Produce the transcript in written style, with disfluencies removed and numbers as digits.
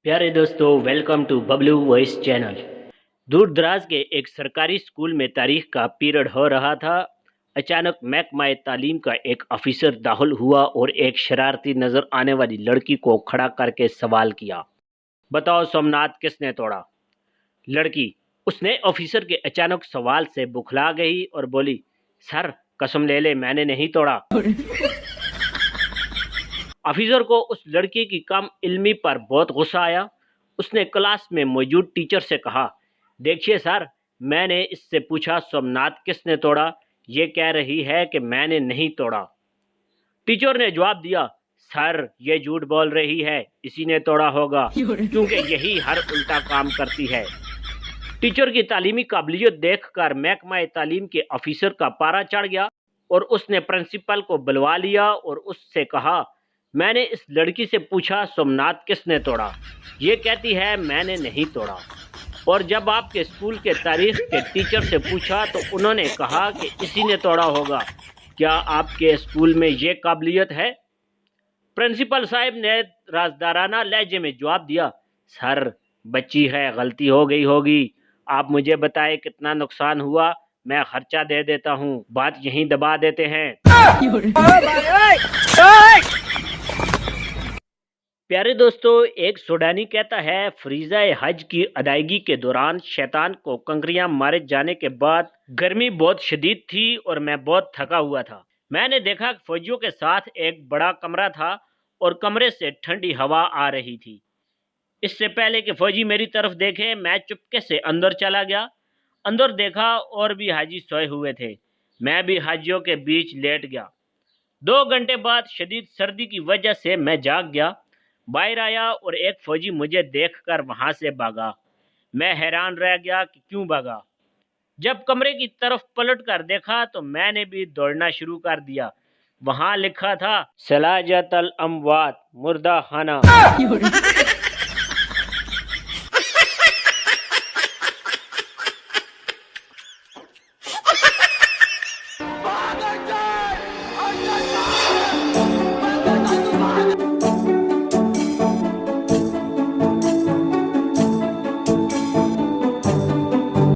प्यारे दोस्तों, welcome to Bablu voice channel. दूर दराज के एक सरकारी स्कूल में तारीख का पीरियड हो रहा था। अचानक महकमा तालीम का एक अफसर दाखिल हुआ और एक शरारती नजर आने वाली लड़की को खड़ा करके सवाल किया, बताओ सोमनाथ किसने तोड़ा? लड़की उसने ऑफिसर के अचानक सवाल से बुखला गई और बोली, सर कसम ले ले मैंने नहीं तोड़ा। ऑफिसर को उस लड़की की कम इल्मी पर बहुत गुस्सा आया। उसने क्लास में मौजूद टीचर से कहा, देखिए सर, मैंने इससे पूछा सोमनाथ किसने तोड़ा, ये कह रही है कि मैंने नहीं तोड़ा। टीचर ने जवाब दिया, सर ये झूठ बोल रही है, इसी ने तोड़ा होगा क्योंकि यही हर उल्टा काम करती है। टीचर की तालीमी काबिलियत देखकर महकमा तालीम के ऑफिसर का पारा चढ़ गया और उसने प्रिंसिपल को बुलवा लिया और उससे कहा, मैंने इस लड़की से पूछा सोमनाथ किसने तोड़ा, ये कहती है मैंने नहीं तोड़ा। और जब आपके स्कूल के तारीख के टीचर से पूछा तो उन्होंने कहा कि इसी ने तोड़ा होगा। क्या आपके स्कूल में ये काबिलियत है? प्रिंसिपल साहब ने राजदाराना लहजे में जवाब दिया, सर बच्ची है, गलती हो गई होगी, आप मुझे बताएं कितना नुकसान हुआ, मैं खर्चा दे देता हूँ, बात यहीं दबा देते हैं। प्यारे दोस्तों, एक सूडानी कहता है, फरीज़ा हज की अदायगी के दौरान शैतान को कंकरियां मारे जाने के बाद गर्मी बहुत शदीद थी और मैं बहुत थका हुआ था। मैंने देखा कि फौजियों के साथ एक बड़ा कमरा था और कमरे से ठंडी हवा आ रही थी। इससे पहले कि फौजी मेरी तरफ देखे, मैं चुपके से अंदर चला गया। अंदर देखा और भी हाजी सोए हुए थे। मैं भी हाजियों के बीच लेट गया। 2 घंटे बाद शदीद सर्दी की वजह से मैं जाग गया। बाहर आया और एक फौजी मुझे देखकर वहां से भागा। मैं हैरान रह गया कि क्यों भागा। जब कमरे की तरफ पलट कर देखा तो मैंने भी दौड़ना शुरू कर दिया। वहां लिखा था, सलाजतल अमवात, मुर्दा खाना।